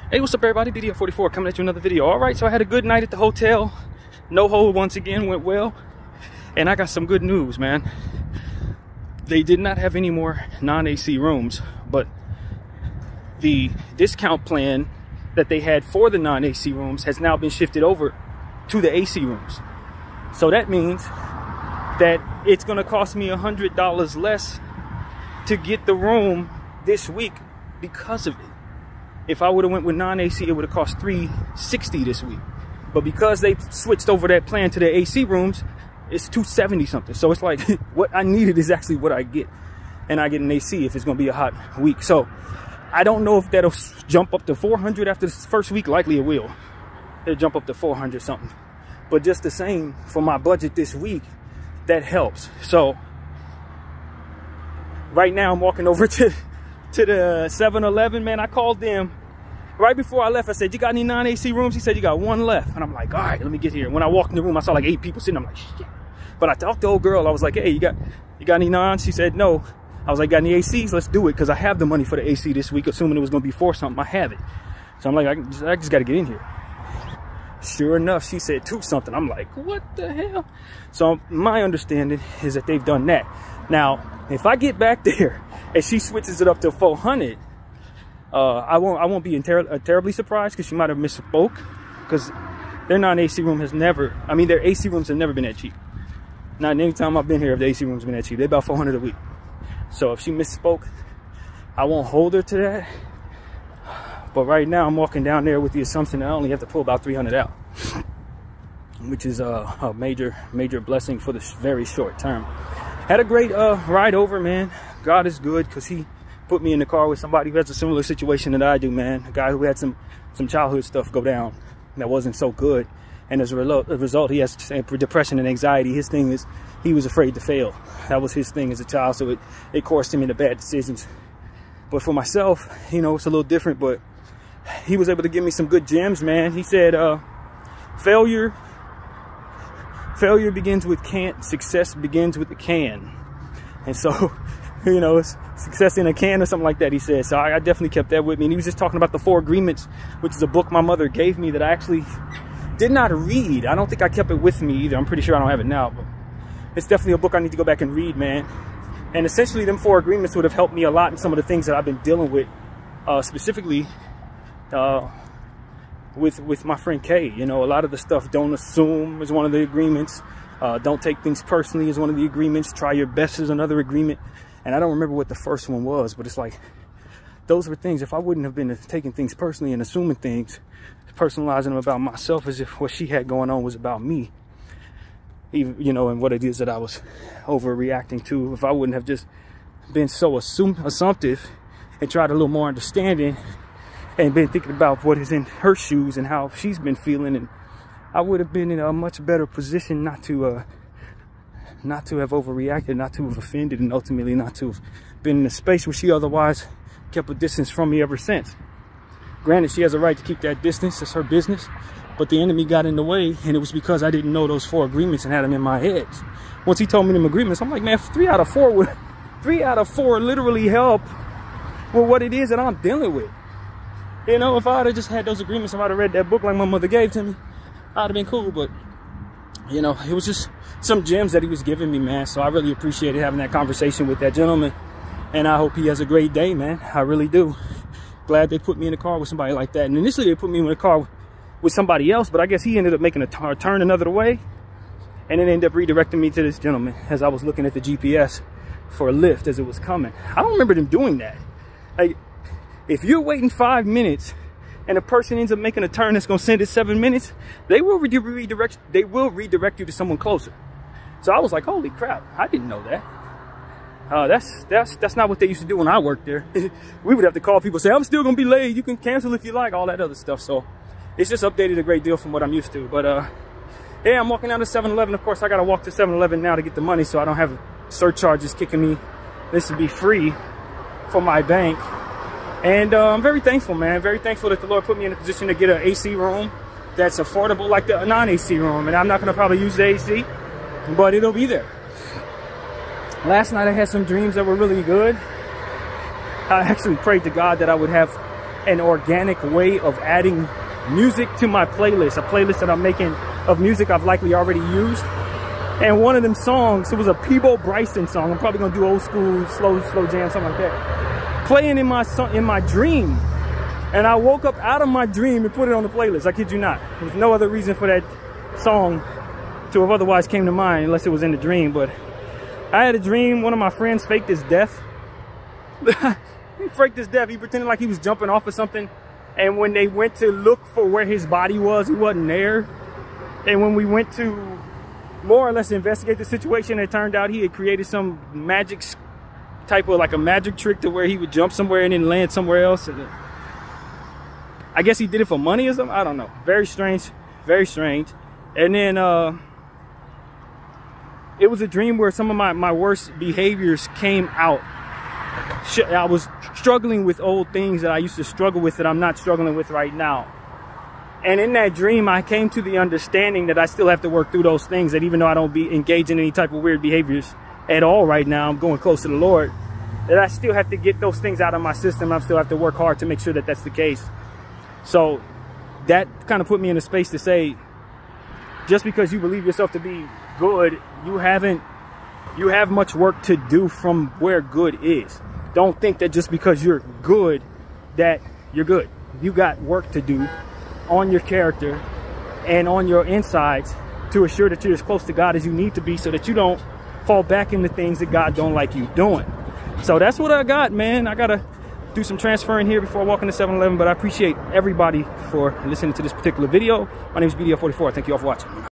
Hey, what's up everybody? BDF 44 coming at you another video. All right, so I had a good night at the hotel. No hold once again, went well. And I got some good news, man. They did not have any more non-AC rooms, but the discount plan that they had for the non-AC rooms has now been shifted over to the AC rooms. So that means that it's gonna cost me $100 less to get the room this week because of it. If I would have went with non-AC, it would have cost $360 this week. But because they switched over that plan to the AC rooms, it's $270 something. So it's like what I needed is actually what I get. And I get an AC if it's gonna be a hot week. So I don't know if that'll jump up to 400 after the first week. Likely it will. It'll jump up to 400 something. But just the same for my budget this week, that helps. So right now I'm walking over to the 7-Eleven, man. I called them right before I left. I said, you got any non-AC rooms? He said, you got one left. And I'm like, all right, let me get here. When I walked in the room, I saw like 8 people sitting. I'm like, shit. But I talked to the old girl. I was like, hey, you got any non? She said, no. I was like, got any ACs? Let's do it. Because I have the money for the AC this week, assuming it was going to be for something. I have it. So I'm like, I just got to get in here. Sure enough, she said 2 something. I'm like, what the hell? So my understanding is that they've done that. Now, if I get back there and she switches it up to 400, I won't be terribly surprised, because she might have misspoke, because their non-AC room has never, I mean, their AC rooms have never been that cheap. Not any time I've been here have the AC rooms been that cheap. They're about 400 a week. So if she misspoke, I won't hold her to that. But right now I'm walking down there with the assumption that I only have to pull about 300 out, which is a major blessing for the very short term. Had a great ride over, man. God is good, because he put me in the car with somebody who has a similar situation that I do, man. A guy who had some childhood stuff go down that wasn't so good. And as a result, he has depression and anxiety. His thing is he was afraid to fail. That was his thing as a child, so it coerced him into bad decisions. But for myself, you know, it's a little different, but he was able to give me some good gems, man. He said, failure begins with can't, success begins with the can. And so, you know, it's success in a can or something like that, he said. So I definitely kept that with me. And he was just talking about the 4 Agreements, which is a book my mother gave me that I actually did not read. I don't think I kept it with me either. I'm pretty sure I don't have it now, but it's definitely a book I need to go back and read, man. And essentially them 4 Agreements would have helped me a lot in some of the things that I've been dealing with, specifically with my friend Kay. You know, a lot of the stuff, don't assume, is one of the agreements. Don't take things personally is one of the agreements. Try your best is another agreement. And I don't remember what the first one was, but it's like, those were things, if I wouldn't have been taking things personally and assuming things, personalizing them about myself as if what she had going on was about me, even, you know, and what it is that I was overreacting to. If I wouldn't have just been so assumptive and tried a little more understanding and been thinking about what is in her shoes and how she's been feeling, and I would have been in a much better position not to have overreacted, not to have offended, and ultimately not to have been in a space where she otherwise kept a distance from me ever since. Granted, she has a right to keep that distance, it's her business, but the enemy got in the way, and it was because I didn't know those 4 agreements and had them in my head. Once he told me them agreements, I'm like, man, 3 out of 4 literally help with what it is that I'm dealing with. You know, if I'd have just had those agreements, if I'd have read that book like my mother gave to me, I'd have been cool. But, you know, it was just some gems that he was giving me, man. So I really appreciated having that conversation with that gentleman. And I hope he has a great day, man. I really do. Glad they put me in the car with somebody like that. And initially they put me in the car with somebody else, but I guess he ended up making a turn another way. And then ended up redirecting me to this gentleman as I was looking at the GPS for a lift as it was coming. I don't remember them doing that. Like, if you're waiting 5 minutes and a person ends up making a turn that's gonna send it 7 minutes, they will redirect you to someone closer. So I was like, holy crap, I didn't know that. That's not what they used to do when I worked there. We would have to call people, say, I'm still gonna be late, you can cancel if you like, all that other stuff. So it's just updated a great deal from what I'm used to. But yeah, I'm walking down to 7-Eleven. Of course, I gotta walk to 7-Eleven now to get the money, so I don't have surcharges kicking me. This would be free for my bank. And I'm very thankful, man. Very thankful that the Lord put me in a position to get an AC room that's affordable like the non-AC room. And I'm not gonna probably use the AC, but it'll be there. Last night I had some dreams that were really good. I actually prayed to God that I would have an organic way of adding music to my playlist, a playlist that I'm making of music I've likely already used. And one of them songs, it was a Peebo Bryson song. I'm probably gonna do old school, slow jam, something like that. Playing in my dream. And I woke up out of my dream and put it on the playlist. I kid you not. There's no other reason for that song to have otherwise came to mind unless it was in the dream. But I had a dream. One of my friends faked his death. He faked his death. He pretended like he was jumping off of something. And when they went to look for where his body was, he wasn't there. And when we went to more or less investigate the situation, it turned out he had created some magic type of like a magic trick to where he would jump somewhere and then land somewhere else. And I guess he did it for money or something. I don't know. Very strange. Very strange. And then it was a dream where some of my worst behaviors came out. I was struggling with old things that I used to struggle with that I'm not struggling with right now. And in that dream, I came to the understanding that I still have to work through those things, that even though I don't be engaged in any type of weird behaviors at all right now, I'm going close to the Lord, that I still have to get those things out of my system. I still have to work hard to make sure that that's the case. So that kind of put me in a space to say, just because you believe yourself to be good, you have much work to do from where good is. Don't think that just because you're good, that you're good. You got work to do on your character and on your insides to assure that you're as close to God as you need to be, so that you don't fall back into things that God don't like you doing. So that's what I got, man. I gotta do some transferring here before I walk into 7-Eleven, but I appreciate everybody for listening to this particular video. My name is BDF 44. Thank you all for watching.